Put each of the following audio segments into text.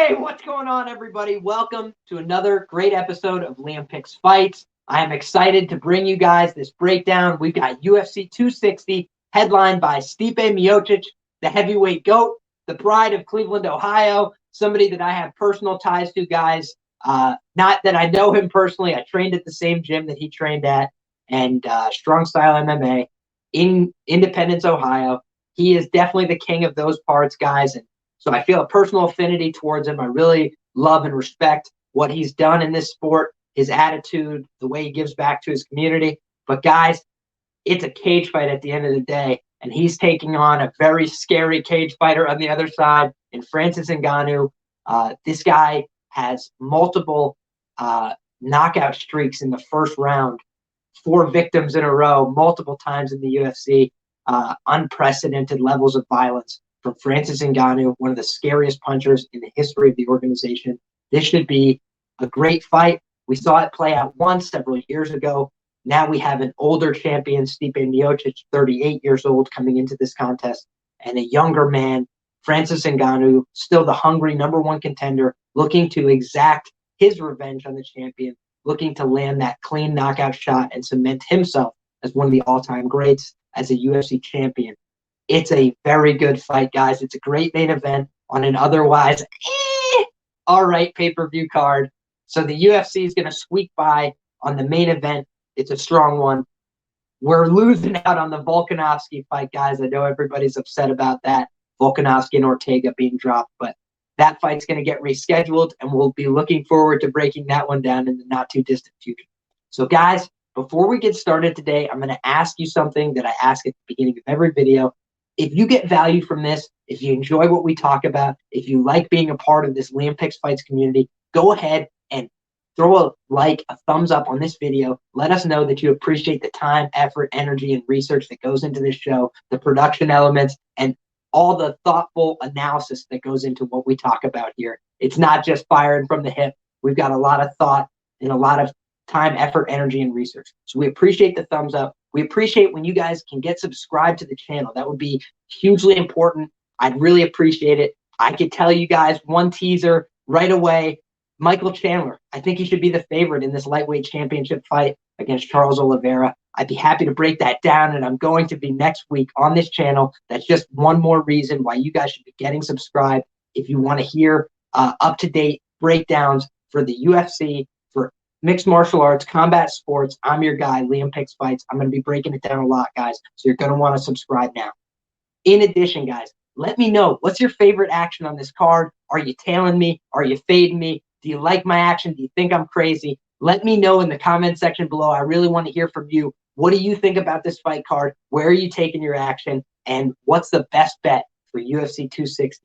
Hey, what's going on, everybody? Welcome to another great episode of Liam Picks Fights. I am excited to bring you guys this breakdown. We've got UFC 260, headlined by Stipe Miocic, the heavyweight GOAT, the pride of Cleveland, Ohio, somebody that I have personal ties to, guys. Not that I know him personally. I trained at the same gym that he trained at, and Strong Style MMA in Independence, Ohio. He is definitely the king of those parts, guys, and so I feel a personal affinity towards him. I really love and respect what he's done in this sport, his attitude, the way he gives back to his community. But, guys, it's a cage fight at the end of the day, and he's taking on a very scary cage fighter on the other side in Francis Ngannou. This guy has multiple knockout streaks in the first round, 4 victims in a row, multiple times in the UFC, unprecedented levels of violence from Francis Ngannou, one of the scariest punchers in the history of the organization. This should be a great fight. We saw it play out once several years ago. Now we have an older champion, Stipe Miocic, 38 years old, coming into this contest, and a younger man, Francis Ngannou, still the hungry #1 contender, looking to exact his revenge on the champion, looking to land that clean knockout shot and cement himself as one of the all-time greats as a UFC champion. It's a very good fight, guys. It's a great main event on an otherwise all right pay-per-view card. So the UFC is going to squeak by on the main event. It's a strong one. We're losing out on the Volkanovski fight, guys. I know everybody's upset about that, Volkanovski and Ortega being dropped, but that fight's going to get rescheduled, and we'll be looking forward to breaking that one down in the not-too-distant future. So, guys, before we get started today, I'm going to ask you something that I ask at the beginning of every video. If you get value from this, if you enjoy what we talk about, if you like being a part of this Liam Picks Fights community, go ahead and throw a like, a thumbs up on this video. Let us know that you appreciate the time, effort, energy, and research that goes into this show, the production elements, and all the thoughtful analysis that goes into what we talk about here. It's not just firing from the hip. We've got a lot of thought and a lot of time, effort, energy, and research. So we appreciate the thumbs up. We appreciate when you guys can get subscribed to the channel. That would be hugely important. I'd really appreciate it. I could tell you guys one teaser right away. Michael Chandler, I think he should be the favorite in this lightweight championship fight against Charles Oliveira. I'd be happy to break that down, and I'm going to be next week on this channel. That's just one more reason why you guys should be getting subscribed if you want to hear up-to-date breakdowns for the UFC, for mixed martial arts, combat sports. I'm your guy, Liam Picks Fights. I'm going to be breaking it down a lot, guys, so you're going to want to subscribe now. In addition, guys, let me know, what's your favorite action on this card? Are you tailing me? Are you fading me? Do you like my action? Do you think I'm crazy? Let me know in the comment section below. I really want to hear from you. What do you think about this fight card? Where are you taking your action? And what's the best bet for UFC 260?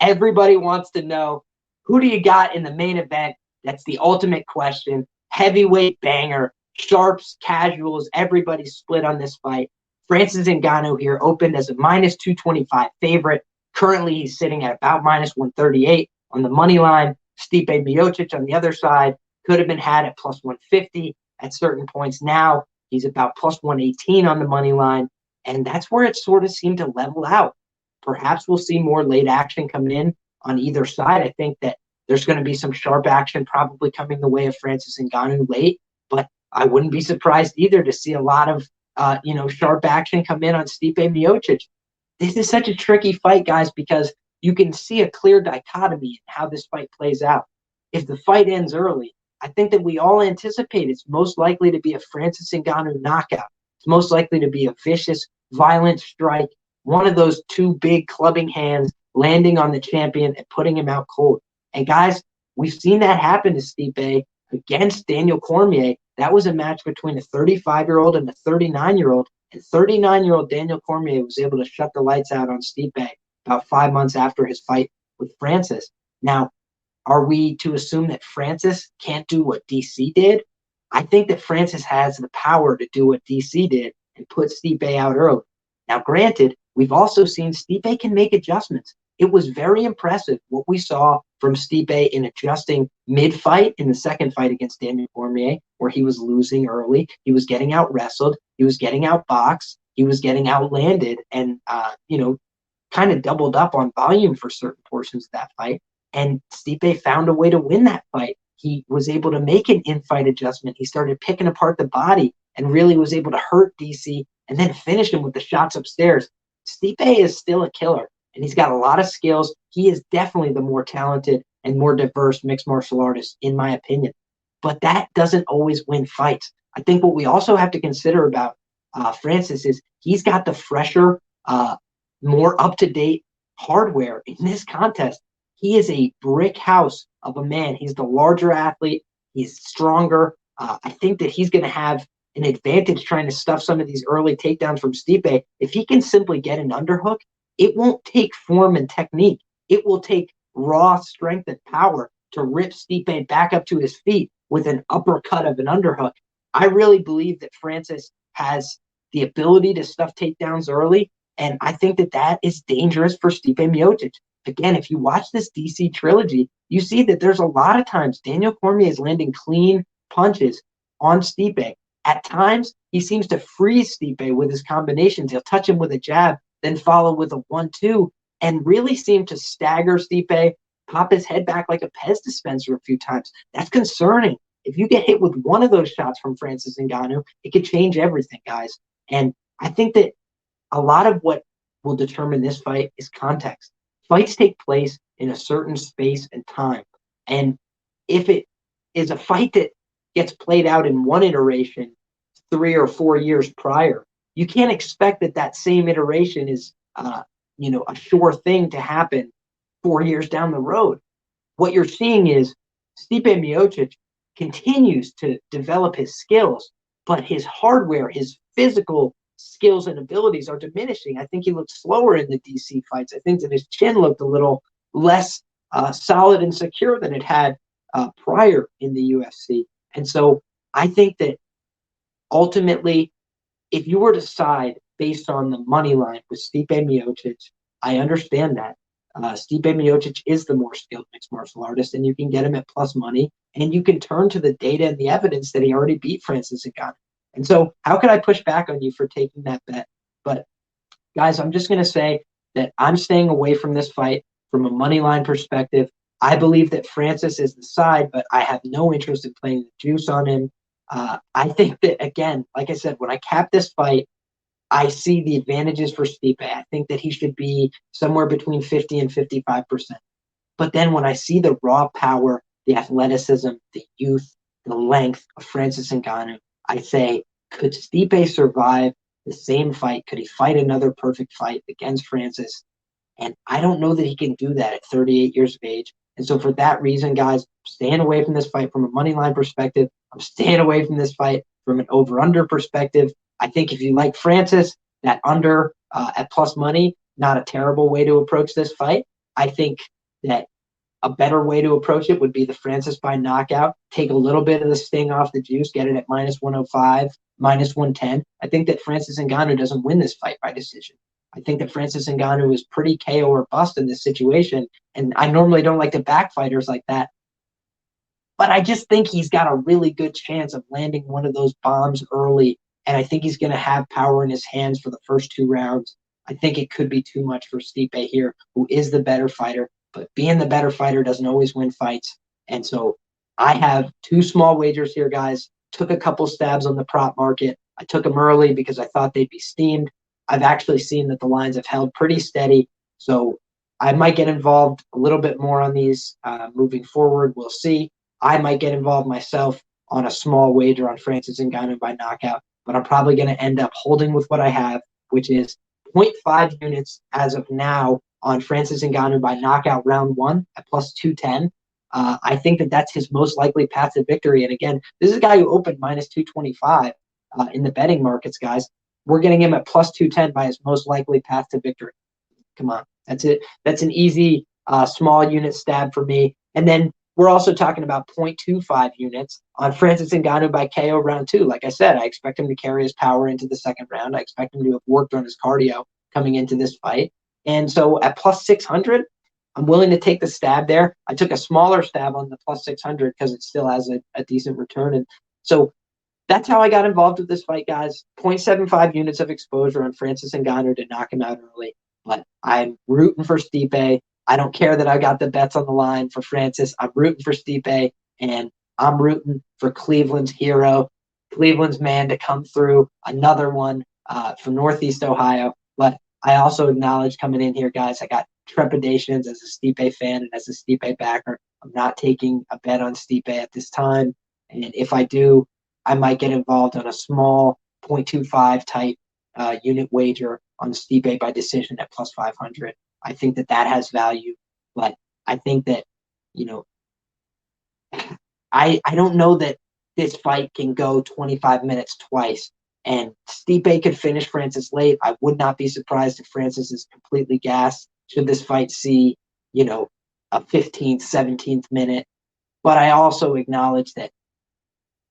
Everybody wants to know, who do you got in the main event? That's the ultimate question. Heavyweight banger, sharps, casuals, everybody's split on this fight. Francis Ngannou here opened as a -225 favorite. Currently, he's sitting at about -138 on the money line. Stipe Miocic on the other side could have been had at +150 at certain points. Now he's about +118 on the money line, and that's where it sort of seemed to level out. Perhaps we'll see more late action come in on either side. I think that there's going to be some sharp action probably coming the way of Francis Ngannou late, but I wouldn't be surprised either to see a lot of sharp action come in on Stipe Miocic. This is such a tricky fight, guys, because you can see a clear dichotomy in how this fight plays out. If the fight ends early, I think that we all anticipate it's most likely to be a Francis Ngannou knockout. It's most likely to be a vicious, violent strike, one of those 2 big clubbing hands landing on the champion and putting him out cold. And guys, we've seen that happen to Stipe against Daniel Cormier. That was a match between a 35-year-old and a 39-year-old. And 39-year-old Daniel Cormier was able to shut the lights out on Stipe about 5 months after his fight with Francis. Now, are we to assume that Francis can't do what DC did? I think that Francis has the power to do what DC did and put Stipe out early. Now, granted, we've also seen Stipe can make adjustments. It was very impressive what we saw from Stipe in adjusting mid-fight in the second fight against Daniel Cormier, where he was losing early. He was getting out-wrestled. He was getting out-boxed. He was getting out-landed and, kind of doubled up on volume for certain portions of that fight. And Stipe found a way to win that fight. He was able to make an in-fight adjustment. He started picking apart the body and really was able to hurt DC and then finish him with the shots upstairs. Stipe is still a killer, and he's got a lot of skills. He is definitely the more talented and more diverse mixed martial artist, in my opinion. But that doesn't always win fights. I think what we also have to consider about Francis is he's got the fresher, more up-to-date hardware in this contest. He is a brick house of a man. He's the larger athlete. He's stronger. I think that he's going to have an advantage trying to stuff some of these early takedowns from Stipe. If he can simply get an underhook, it won't take form and technique. It will take raw strength and power to rip Stipe back up to his feet with an uppercut of an underhook. I really believe that Francis has the ability to stuff takedowns early, and I think that that is dangerous for Stipe Miocic. Again, if you watch this DC trilogy, you see that there's a lot of times Daniel Cormier is landing clean punches on Stipe. At times, he seems to freeze Stipe with his combinations. He'll touch him with a jab, then follow with a 1-2, and really seem to stagger Stipe, pop his head back like a Pez dispenser a few times. That's concerning. If you get hit with one of those shots from Francis Ngannou, it could change everything, guys. And I think that a lot of what will determine this fight is context. Fights take place in a certain space and time. And if it is a fight that gets played out in one iteration 3 or 4 years prior, you can't expect that that same iteration is, a sure thing to happen 4 years down the road. What you're seeing is Stipe Miocic continues to develop his skills, but his hardware, his physical skills and abilities are diminishing. I think he looked slower in the DC fights. I think that his chin looked a little less solid and secure than it had prior in the UFC. And so I think that ultimately, if you were to side based on the money line with Stipe Miocic, I understand that. Stipe Miocic is the more skilled mixed martial artist, and you can get him at plus money, and you can turn to the data and the evidence that he already beat Francis Ngannou. And so how could I push back on you for taking that bet? But, guys, I'm just going to say that I'm staying away from this fight from a money line perspective. I believe that Francis is the side, but I have no interest in playing the juice on him. I think that, again, like I said, when I cap this fight, I see the advantages for Stipe. I think that he should be somewhere between 50 and 55%. But then when I see the raw power, the athleticism, the youth, the length of Francis Ngannou, I say, could Stipe survive the same fight? Could he fight another perfect fight against Francis? And I don't know that he can do that at 38 years of age. And so for that reason, guys, I'm staying away from this fight from a money line perspective. I'm staying away from this fight from an over-under perspective. I think if you like Francis, that under at plus money, not a terrible way to approach this fight. I think that a better way to approach it would be the Francis by knockout. Take a little bit of the sting off the juice, get it at minus 105, minus 110. I think that Francis Ngannou doesn't win this fight by decision. I think that Francis Ngannou is pretty KO or bust in this situation, and I normally don't like to back fighters like that. But I just think he's got a really good chance of landing one of those bombs early, and I think he's going to have power in his hands for the first 2 rounds. I think it could be too much for Stipe here, who is the better fighter. But being the better fighter doesn't always win fights. And so I have 2 small wagers here, guys. Took a couple stabs on the prop market. I took them early because I thought they'd be steamed. I've actually seen that the lines have held pretty steady. So I might get involved a little bit more on these moving forward. We'll see. I might get involved myself on a small wager on Francis Ngannou by knockout. But I'm probably going to end up holding with what I have, which is 0.5 units as of now on Francis Ngannou by knockout round 1 at plus 210. I think that that's his most likely path to victory. And again, this is a guy who opened minus 225 in the betting markets, guys. We're getting him at plus 210 by his most likely path to victory. Come on. That's it. That's an easy small unit stab for me. And then we're also talking about 0.25 units on Francis Ngannou by KO round 2. Like I said, I expect him to carry his power into the second round. I expect him to have worked on his cardio coming into this fight. And so at plus 600, I'm willing to take the stab there. I took a smaller stab on the plus 600 because it still has a decent return. And so that's how I got involved with this fight, guys. 0.75 units of exposure on Francis Ngannou to knock him out early. But I'm rooting for Stipe. I don't care that I got the bets on the line for Francis. I'm rooting for Stipe, and I'm rooting for Cleveland's hero, Cleveland's man to come through, another one from Northeast Ohio. But I also acknowledge coming in here, guys, I got trepidations as a Stipe fan and as a Stipe backer. I'm not taking a bet on Stipe at this time. And if I do, I might get involved on a small 0.25 type unit wager on Stipe by decision at plus 500. I think that has value, but I think that, I don't know that this fight can go 25 minutes twice. And Stipe could finish Francis late. I would not be surprised if Francis is completely gassed should this fight see, a 15th, 17th minute. But I also acknowledge that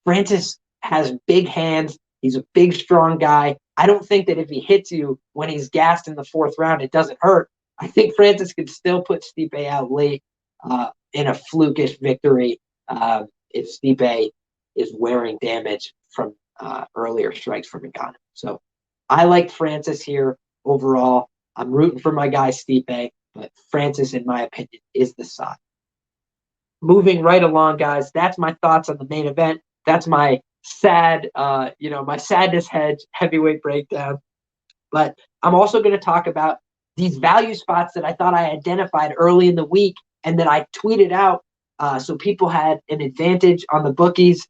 Francis has big hands. He's a big, strong guy. I don't think that if he hits you when he's gassed in the 4th round, it doesn't hurt. I think Francis could still put Stipe out late in a flukish victory if Stipe is wearing damage from earlier strikes from Ngannou. So I liked Francis here overall. I'm rooting for my guy Stipe, but Francis, in my opinion, is the side. Moving right along, guys, that's my thoughts on the main event. That's my my sadness hedge heavyweight breakdown. But I'm also going to talk about these value spots that I thought I identified early in the week and that I tweeted out so people had an advantage on the bookies.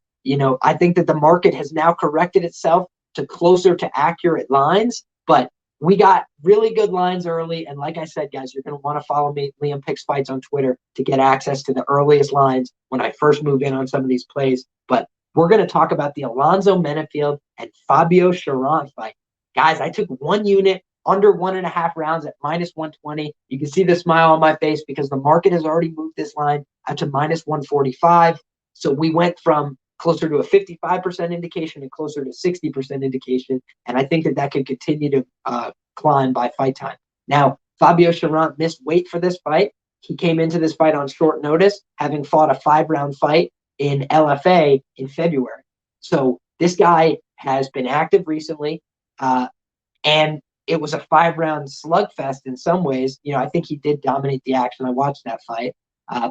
I think that the market has now corrected itself to closer to accurate lines, but we got really good lines early. And like I said, guys, you're going to want to follow me, Liam Picks Fights on Twitter, to get access to the earliest lines when I first move in on some of these plays. But we're going to talk about the Alonzo Menifield and Fabio Cherant fight. Guys, I took one unit under 1.5 rounds at minus 120. You can see the smile on my face because the market has already moved this line out to minus 145. So we went from closer to a 55% indication and closer to 60% indication. And I think that could continue to climb by fight time. Now, Fabio Cherant missed weight for this fight. He came into this fight on short notice, having fought a 5-round fight in LFA in February. So this guy has been active recently, and it was a 5-round slugfest in some ways. I think he did dominate the action. I watched that fight,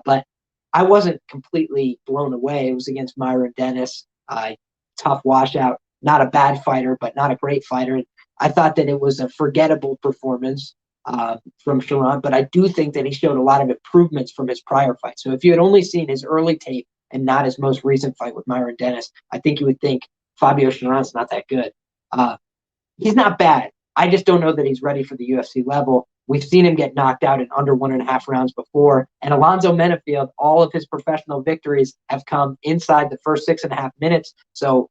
but I wasn't completely blown away. It was against Myron Dennis, tough washout, not a bad fighter, but not a great fighter. I thought that it was a forgettable performance from Cherant, but I do think that he showed a lot of improvements from his prior fight. So if you had only seen his early tape and not his most recent fight with Myron Dennis, I think you would think Fabio Cherant's not that good. He's not bad. I just don't know that he's ready for the UFC level. We've seen him get knocked out in under 1.5 rounds before. And Alonzo Menifield, all of his professional victories have come inside the first 6.5 minutes. So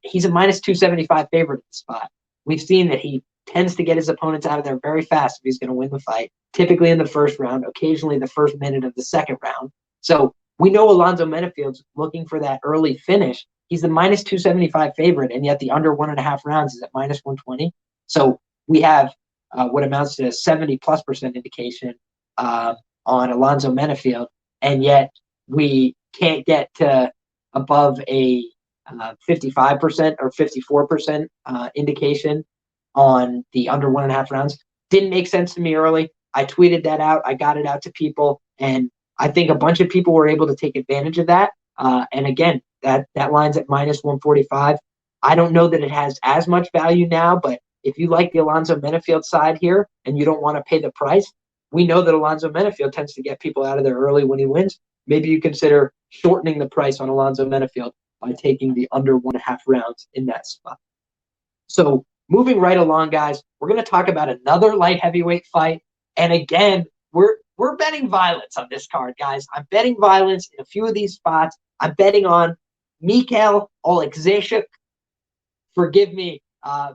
he's a minus 275 favorite at the spot. We've seen that he tends to get his opponents out of there very fast if he's going to win the fight, typically in the first round, occasionally the first minute of the second round. So we know Alonzo Menifield's looking for that early finish. He's the minus 275 favorite, and yet the under 1.5 rounds is at minus 120. So we have what amounts to 70+% indication on Alonzo Menifield, and yet we can't get to above a 55% or 54% indication on the under 1.5 rounds. Didn't make sense to me early. I tweeted that out. I got it out to people, and I think a bunch of people were able to take advantage of that. And again, that line's at minus 145. I don't know that it has as much value now, but if you like the Alonzo Menifield side here and you don't want to pay the price, we know that Alonzo Menifield tends to get people out of there early when he wins. Maybe you consider shortening the price on Alonzo Menifield by taking the under 1.5 rounds in that spot. So moving right along, guys, we're going to talk about another light heavyweight fight. And again, we're betting violence on this card, guys. I'm betting violence in a few of these spots. I'm betting on Michal, Oleksiejczuk. Forgive me,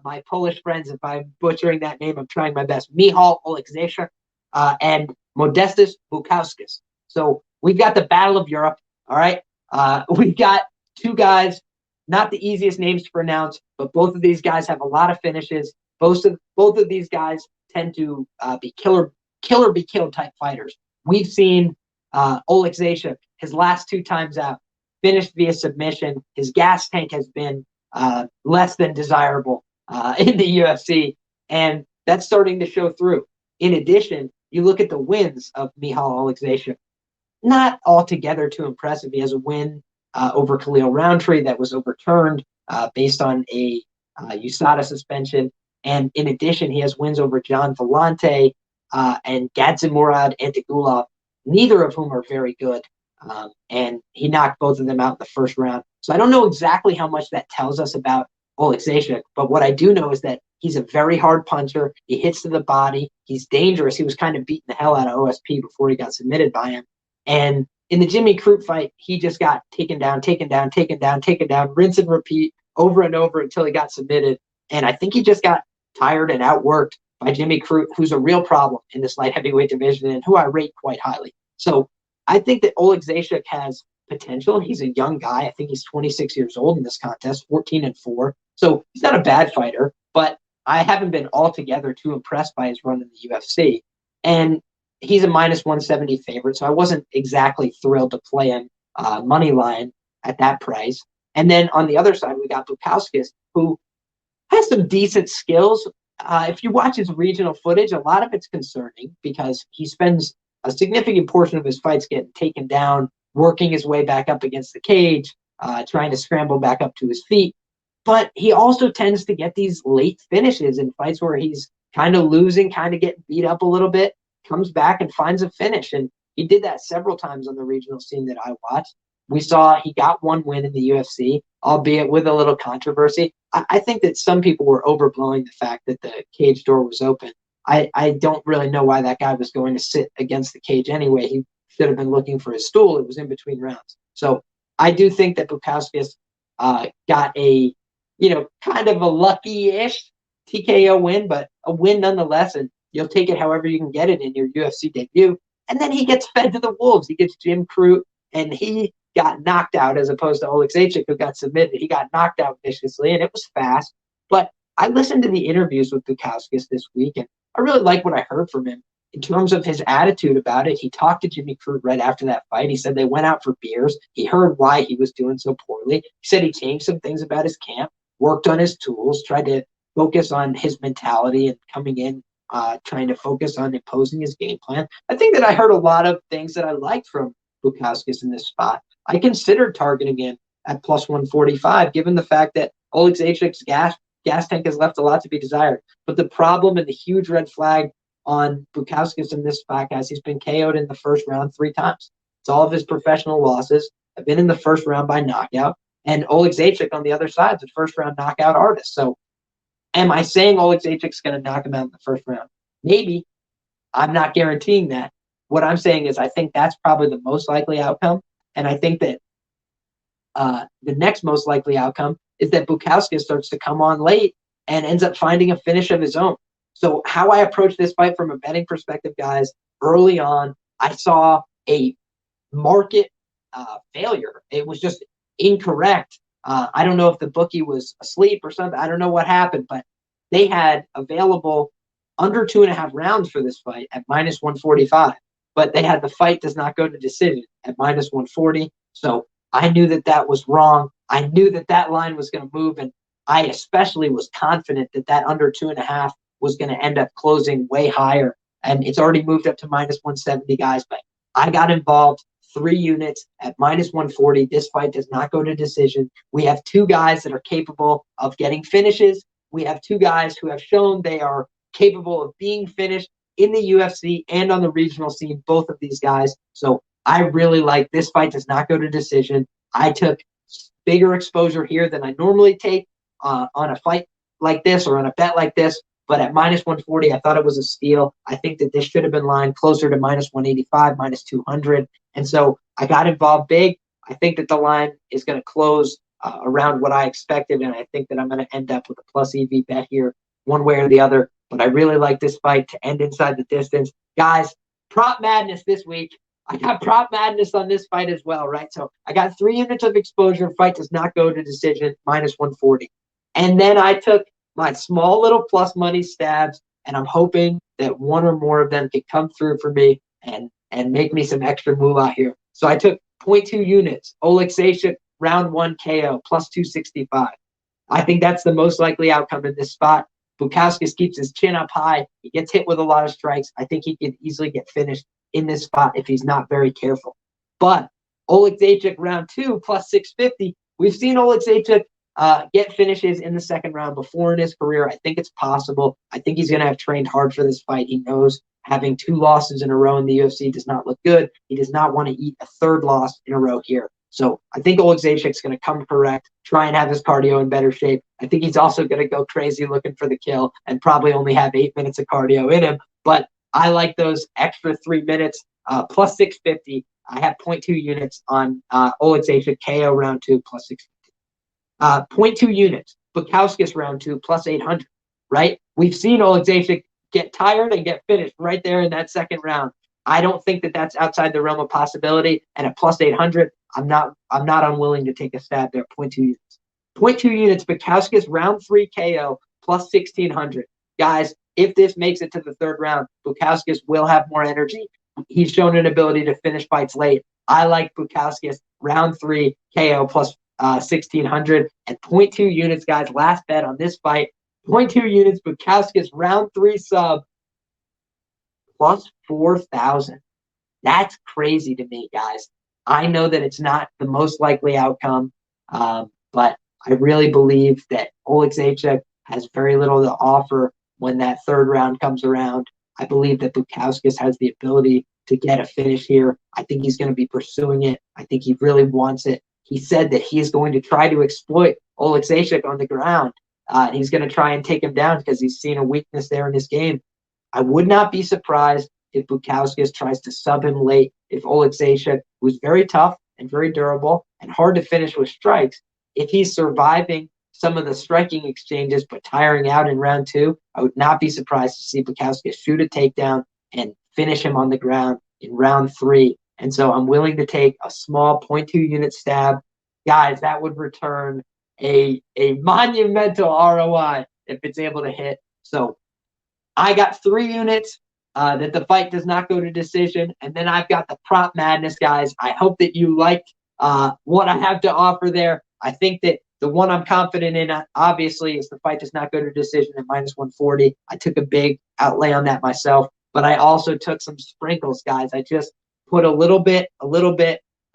my Polish friends, if I'm butchering that name. I'm trying my best. Michal, Oleksiejczuk, and Modestas, Bukauskas. So we've got the Battle of Europe, all right? We've got two guys, not the easiest names to pronounce, but both of these guys have a lot of finishes. Both of these guys tend to be killer be killed type fighters. We've seen Oleksiejczuk, his last 2 times out, finished via submission. His gas tank has been less than desirable in the UFC, and that's starting to show through. In addition, you look at the wins of Michal Oleksiejczuk, not altogether too impressive. He has a win over Khalil Roundtree that was overturned based on a USADA suspension. And in addition, he has wins over John Vellante and Gadzhimurad Antigulov, neither of whom are very good. And he knocked both of them out in the first round. So I don't know exactly how much that tells us about Oleksiejczuk, but what I do know is that he's a very hard puncher. He hits to the body. He's dangerous. He was kind of beating the hell out of OSP before he got submitted by him. And in the Jimmy Crute fight, he just got taken down, rinse and repeat over and over until he got submitted. And I think he just got tired and outworked by Jimmy Crute, who's a real problem in this light heavyweight division and who I rate quite highly. So I think that Oleksiejczuk has potential. He's a young guy. I think he's 26 years old in this contest, 14-4. So he's not a bad fighter, but I haven't been altogether too impressed by his run in the UFC. And he's a -170 favorite, so I wasn't exactly thrilled to play him money line at that price. And then on the other side, we got Bukauskas, who has some decent skills. If you watch his regional footage, a lot of it's concerning because he spends a significant portion of his fights getting taken down, working his way back up against the cage, trying to scramble back up to his feet. But he also tends to get these late finishes in fights where he's kind of losing, kind of getting beat up a little bit, comes back and finds a finish. And he did that several times on the regional scene that I watched. We saw he got one win in the UFC, albeit with a little controversy. I think that some people were overblowing the fact that the cage door was open. I don't really know why that guy was going to sit against the cage anyway. He should have been looking for his stool. It was in between rounds. So I do think that Bukauskas got a, kind of a lucky-ish TKO win, but a win nonetheless, and you'll take it however you can get it in your UFC debut. And then he gets fed to the wolves. He gets Jim Crute, and he got knocked out as opposed to Oleksiejczuk, who got submitted. He got knocked out viciously, and it was fast. But I listened to the interviews with Bukauskas this week, and I really like what I heard from him in terms of his attitude about it. He talked to Jimmy Crute right after that fight. He said they went out for beers. He heard why he was doing so poorly. He said he changed some things about his camp, worked on his tools, tried to focus on his mentality and coming in, trying to focus on imposing his game plan. I think that I heard a lot of things that I liked from Bukauskas in this spot. I considered targeting him at +145, given the fact that Oleksiejczuk's gas tank has left a lot to be desired. But the problem and the huge red flag on Bukauskas in this spot, guys, he's been KO'd in the first round 3 times. It's all of his professional losses have been in the first round by knockout. And Oleksiejczuk on the other side is a first-round knockout artist. So am I saying Oleksiejczuk's going to knock him out in the first round? Maybe. I'm not guaranteeing that. What I'm saying is I think that's probably the most likely outcome. And I think that the next most likely outcome is that Bukauskas starts to come on late and ends up finding a finish of his own. So how I approach this fight from a betting perspective, guys, early on, I saw a market failure. It was just incorrect. I don't know if the bookie was asleep or something. I don't know what happened, but they had available under 2.5 rounds for this fight at -145. But they had the fight does not go to decision at -140. So I knew that that was wrong. I knew that that line was going to move, and I especially was confident that that under 2.5 was going to end up closing way higher. And it's already moved up to -170, guys. But I got involved 3 units at -140. This fight does not go to decision. We have 2 guys that are capable of getting finishes. We have 2 guys who have shown they are capable of being finished in the UFC and on the regional scene, both of these guys. So I really like this fight does not go to decision. I took bigger exposure here than I normally take on a fight like this or on a bet like this. But at -140, I thought it was a steal. I think that this should have been lined closer to -185, -200. And so I got involved big. I think that the line is going to close around what I expected. And I think that I'm going to end up with a plus EV bet here one way or the other. But I really like this fight to end inside the distance. Guys, prop madness this week. I got prop madness on this fight as well, right? So I got 3 units of exposure. Fight does not go to decision, -140. And then I took my small little plus money stabs, and I'm hoping that one or more of them can come through for me and make me some extra moolah here. So I took 0.2 units. Oleksiejczuk, round 1 KO, +265. I think that's the most likely outcome in this spot. Bukauskas keeps his chin up high. He gets hit with a lot of strikes. I think he could easily get finished in this spot if he's not very careful. But Oleksiejczuk round 2 plus 650. We've seen Oleksiejczuk get finishes in the second round before in his career. I think it's possible. I think he's going to have trained hard for this fight. He knows having 2 losses in a row in the UFC does not look good. He does not want to eat a 3rd loss in a row here. So I think Oleksiejczuk's going to come correct, try and have his cardio in better shape. I think he's also going to go crazy looking for the kill and probably only have 8 minutes of cardio in him. But I like those extra 3 minutes plus 650. I have 0.2 units on Oleksiejczuk KO round 2 plus 650. 0.2 units, Bukauskas round 2 plus 800, right? We've seen Oleksiejczuk get tired and get finished right there in that second round. I don't think that that's outside the realm of possibility. And at plus 800, I'm not unwilling to take a stab there. 0.2 units. 0.2 units, Bukauskas round 3 KO plus 1600. Guys, if this makes it to the 3rd round, Bukauskas will have more energy. He's shown an ability to finish fights late. I like Bukauskas round 3 KO plus 1600 and 0.2 units, guys. Last bet on this fight. 0.2 units, Bukauskas round 3 sub plus 4,000. That's crazy to me, guys. I know that it's not the most likely outcome, but I really believe that Oleksiejczuk has very little to offer when that 3rd round comes around. I believe that Bukauskas has the ability to get a finish here. I think he's going to be pursuing it. I think he really wants it. He said that he is going to try to exploit Oleksiejczuk on the ground. He's going to try and take him down because he's seen a weakness there in his game. I would not be surprised if Bukauskas tries to sub him late, if Oleksiejczuk, who's very tough and very durable and hard to finish with strikes, if he's surviving some of the striking exchanges but tiring out in round 2, I would not be surprised to see Bukauskas shoot a takedown and finish him on the ground in round 3. And so I'm willing to take a small 0.2 unit stab. Guys, that would return a monumental ROI if it's able to hit. So I got 3 units that the fight does not go to decision. And then I've got the prop madness, guys. I hope that you like what I have to offer there. I think that the one I'm confident in, obviously, is the fight does not go to decision at minus 140. I took a big outlay on that myself, but I also took some sprinkles, guys. I just put a little bit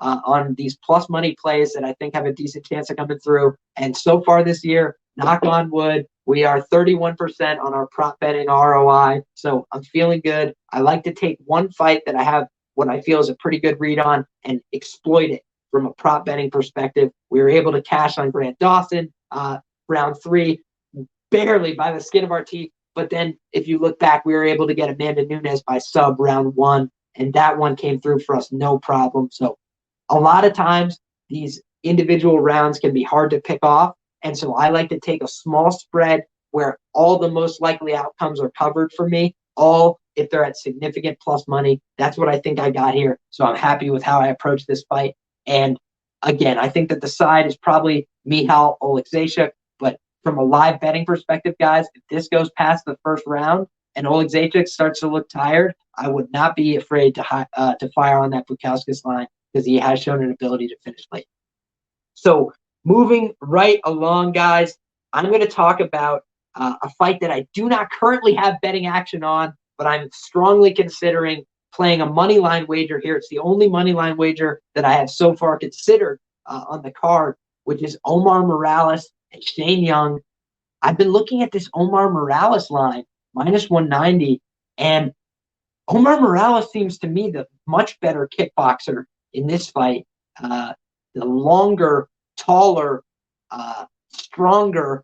on these plus money plays that I think have a decent chance of coming through. And so far this year, knock on wood, we are 31% on our prop betting ROI. So I'm feeling good. I like to take one fight that I have what I feel is a pretty good read on and exploit it from a prop betting perspective. We were able to cash on Grant Dawson round 3, barely by the skin of our teeth. But then if you look back, we were able to get Amanda Nunes by sub round 1. And that one came through for us, no problem. So a lot of times these individual rounds can be hard to pick off. And so I like to take a small spread where all the most likely outcomes are covered for me, all if they're at significant plus money. That's what I think I got here. So I'm happy with how I approached this fight. And again, I think that the side is probably Michal Oleksiejczuk. But from a live betting perspective, guys, if this goes past the 1st round and Oleksiejczuk starts to look tired, I would not be afraid to fire on that Bukauskas line because he has shown an ability to finish late. So moving right along, guys, I'm going to talk about a fight that I do not currently have betting action on, but I'm strongly considering playing a money line wager here. It's the only money line wager that I have so far considered on the card, which is Omar Morales and Shane Young. I've been looking at this Omar Morales line, minus 190, and Omar Morales seems to me the much better kickboxer in this fight. The longer, taller, stronger,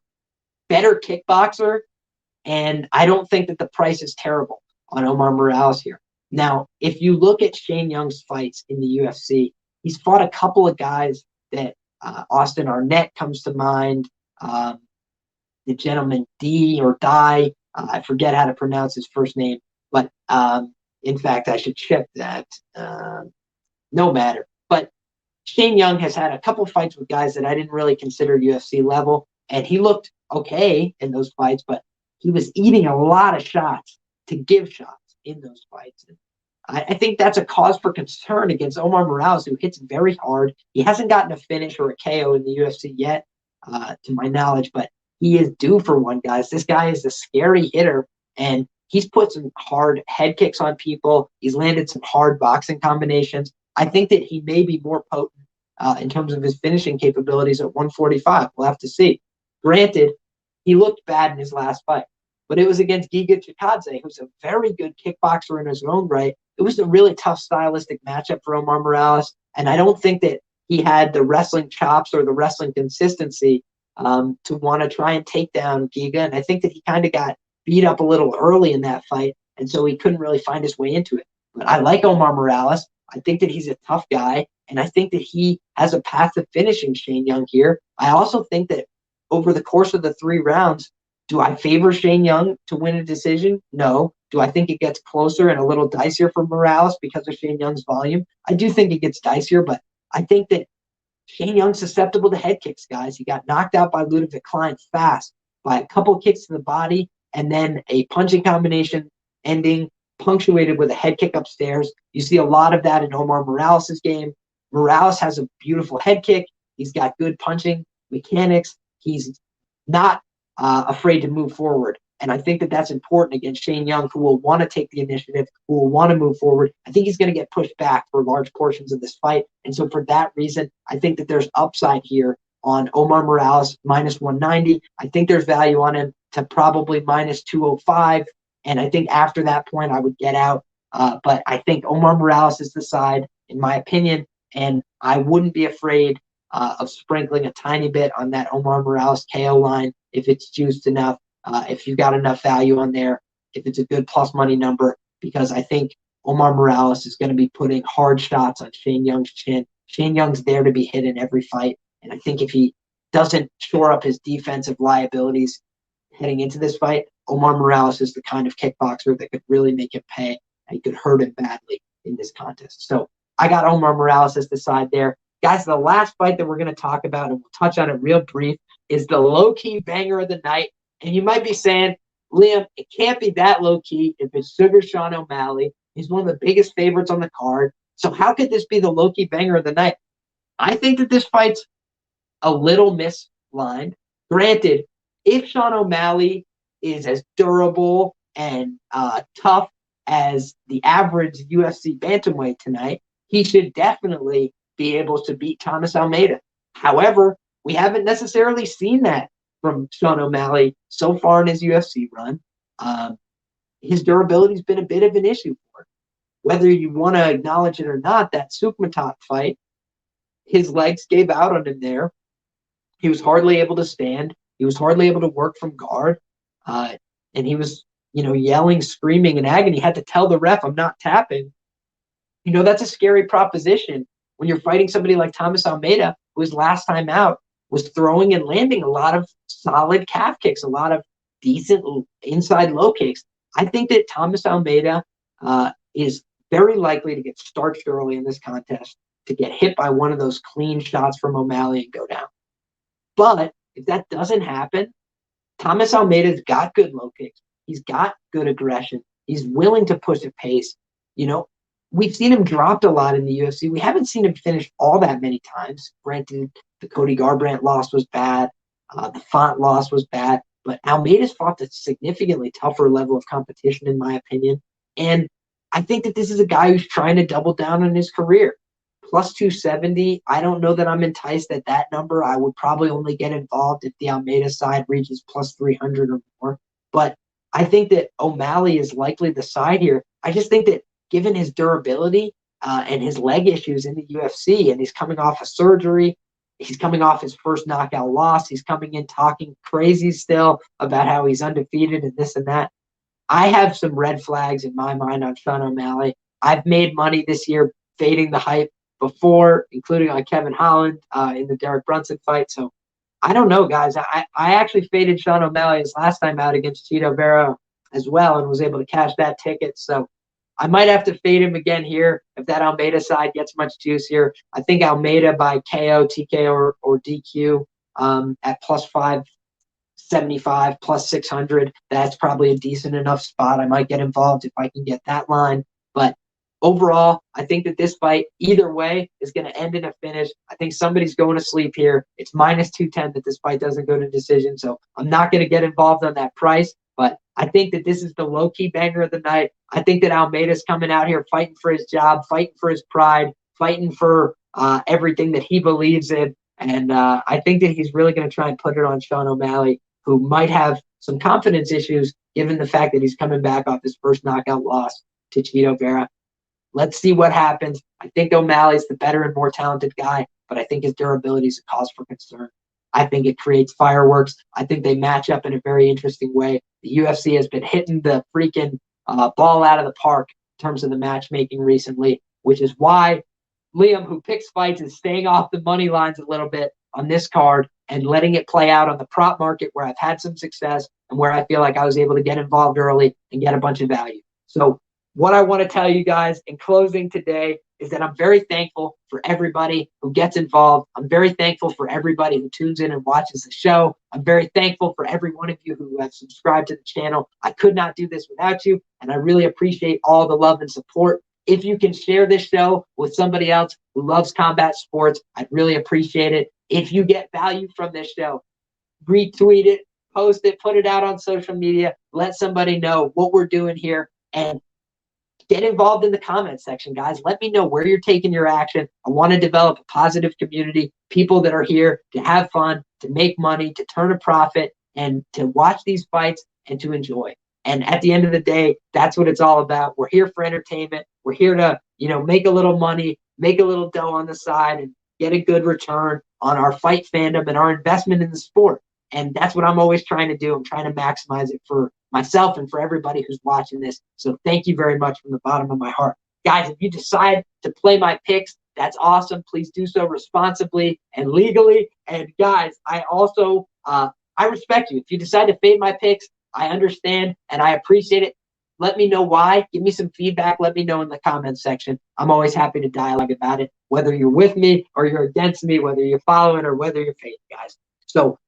better kickboxer. And I don't think that the price is terrible on Omar Morales here. Now, if you look at Shane Young's fights in the UFC, he's fought a couple of guys that Austin Arnett comes to mind. The gentleman D or Die, I forget how to pronounce his first name, but in fact, I should check that. No matter. But Shane Young has had a couple fights with guys that I didn't really consider UFC level, and he looked okay in those fights, but he was eating a lot of shots to give shots in those fights. And I think that's a cause for concern against Omar Morales, who hits very hard. He hasn't gotten a finish or a KO in the UFC yet, to my knowledge, but he is due for one, guys. This guy is a scary hitter, and he's put some hard head kicks on people. He's landed some hard boxing combinations. I think that he may be more potent in terms of his finishing capabilities at 145. We'll have to see. Granted, he looked bad in his last fight, but it was against Giga Chikadze, who's a very good kickboxer in his own right. It was a really tough stylistic matchup for Omar Morales, and I don't think that he had the wrestling chops or the wrestling consistency to want to try and take down Giga, and I think that he kind of got beat up a little early in that fight, and so he couldn't really find his way into it. But I like Omar Morales. I think that he's a tough guy, and I think that he has a path to finishing Shane Young here. I also think that over the course of the 3 rounds, do I favor Shane Young to win a decision? No. Do I think it gets closer and a little dicier for Morales because of Shane Young's volume? I do think it gets dicier, but I think that Shane Young's susceptible to head kicks, guys. He got knocked out by Ludovic Klein fast by a couple kicks to the body and then a punching combination ending punctuated with a head kick upstairs. You see a lot of that in Omar Morales' game. Morales has a beautiful head kick. He's got good punching mechanics. He's not afraid to move forward. And I think that that's important against Shane Young, who will want to take the initiative, who will want to move forward. I think he's going to get pushed back for large portions of this fight. And so for that reason, I think that there's upside here on Omar Morales, minus 190. I think there's value on him to probably minus 205. And I think after that point, I would get out. But I think Omar Morales is the side, in my opinion. And I wouldn't be afraid of sprinkling a tiny bit on that Omar Morales KO line if it's juiced enough, if you got enough value on there, if it's a good plus money number, because I think Omar Morales is going to be putting hard shots on Shane Young's chin. Shane Young's there to be hit in every fight. And I think if he doesn't shore up his defensive liabilities heading into this fight, Omar Morales is the kind of kickboxer that could really make him pay and could hurt him badly in this contest. So I got Omar Morales as the side there. Guys, the last fight that we're going to talk about, and we'll touch on it real brief, is the low-key banger of the night. And you might be saying, Liam, it can't be that low-key if it's Sugar Sean O'Malley. He's one of the biggest favorites on the card. So how could this be the low-key banger of the night? I think that this fight's a little mislined. Granted, if Sean O'Malley is as durable and tough as the average UFC bantamweight tonight, he should definitely be able to beat Thomas Almeida. However, we haven't necessarily seen that from Sean O'Malley so far in his UFC run. His durability has been a bit of an issue for him. Whether you want to acknowledge it or not, that Sukmatok fight, his legs gave out on him there. He was hardly able to stand. He was hardly able to work from guard. And he was, yelling, screaming in agony. He had to tell the ref, I'm not tapping. That's a scary proposition when you're fighting somebody like Thomas Almeida, who his last time out was throwing and landing a lot of solid calf kicks, a lot of decent inside low kicks. I think that Thomas Almeida is very likely to get starched early in this contest, to get hit by one of those clean shots from O'Malley and go down. But if that doesn't happen, Thomas Almeida's got good low kicks. He's got good aggression. He's willing to push at pace. We've seen him dropped a lot in the UFC. We haven't seen him finish all that many times. Granted, the Cody Garbrandt loss was bad. The Font loss was bad. But Almeida's fought a significantly tougher level of competition, in my opinion. And I think that this is a guy who's trying to double down on his career. Plus 270, I don't know that I'm enticed at that number. I would probably only get involved if the Almeida side reaches plus 300 or more. But I think that O'Malley is likely the side here. I just think that given his durability and his leg issues in the UFC, and he's coming off a surgery, he's coming off his first knockout loss, he's coming in talking crazy still about how he's undefeated and this and that. I have some red flags in my mind on Sean O'Malley. I've made money this year fading the hype before, including on Kevin Holland in the Derek Brunson fight. So I don't know, guys. I actually faded Sean O'Malley his last time out against Chito Vera as well and was able to cash that ticket. So I might have to fade him again here if that Almeida side gets much juicier. I think Almeida by KO, TKO, or DQ at plus 575, plus 600. That's probably a decent enough spot. I might get involved if I can get that line. But overall, I think that this fight, either way, is going to end in a finish. I think somebody's going to sleep here. It's minus 210 that this fight doesn't go to decision, so I'm not going to get involved on that price. But I think that this is the low-key banger of the night. I think that Almeida's coming out here fighting for his job, fighting for his pride, fighting for everything that he believes in. And I think that he's really going to try and put it on Sean O'Malley, who might have some confidence issues given the fact that he's coming back off his first knockout loss to Chito Vera. Let's see what happens. I think O'Malley's the better and more talented guy, but I think his durability is a cause for concern. I think it creates fireworks. I think they match up in a very interesting way. The UFC has been hitting the freaking ball out of the park in terms of the matchmaking recently, which is why Liam, who picks fights, is staying off the money lines a little bit on this card and letting it play out on the prop market where I've had some success and where I feel like I was able to get involved early and get a bunch of value. So what I want to tell you guys in closing today is that I'm very thankful for everybody who gets involved. I'm very thankful for everybody who tunes in and watches the show. I'm very thankful for every one of you who have subscribed to the channel. I could not do this without you, and I really appreciate all the love and support. If you can share this show with somebody else who loves combat sports, I'd really appreciate it. If you get value from this show, retweet it, post it, put it out on social media, let somebody know what we're doing here, and get involved in the comment section, guys. Let me know where you're taking your action. I want to develop a positive community, people that are here to have fun, to make money, to turn a profit, and to watch these fights and to enjoy. And at the end of the day, that's what it's all about. We're here for entertainment. We're here to, make a little money, make a little dough on the side, and get a good return on our fight fandom and our investment in the sport. And that's what I'm always trying to do. I'm trying to maximize it for myself and for everybody who's watching this. So thank you very much from the bottom of my heart. Guys, if you decide to play my picks, that's awesome. Please do so responsibly and legally. And guys, I also, I respect you. If you decide to fade my picks, I understand and I appreciate it. Let me know why. Give me some feedback. Let me know in the comments section. I'm always happy to dialogue about it, whether you're with me or you're against me, whether you're following or whether you're fading, guys. So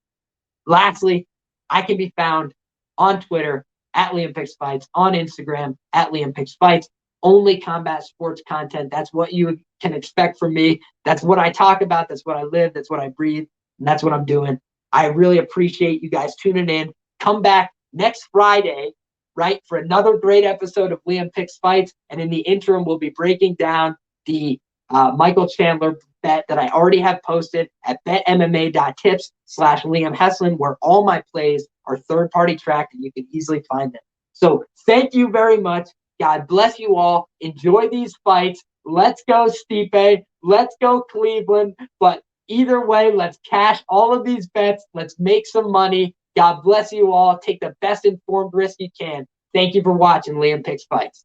lastly, I can be found on Twitter at LiamPicksFights, on Instagram at LiamPicksFights. Only combat sports content. That's what you can expect from me. That's what I talk about. That's what I live. That's what I breathe. And that's what I'm doing. I really appreciate you guys tuning in. Come back next Friday, right, for another great episode of Liam Picks Fights. And in the interim, we'll be breaking down the Michael Chandler bet that I already have posted at betmma.tips/LiamHeslin, where all my plays are third-party tracked and you can easily find them. So thank you very much. God bless you all. Enjoy these fights. Let's go, Stipe. Let's go, Cleveland. But either way, let's cash all of these bets. Let's make some money. God bless you all. Take the best informed risk you can. Thank you for watching Liam Picks Fights.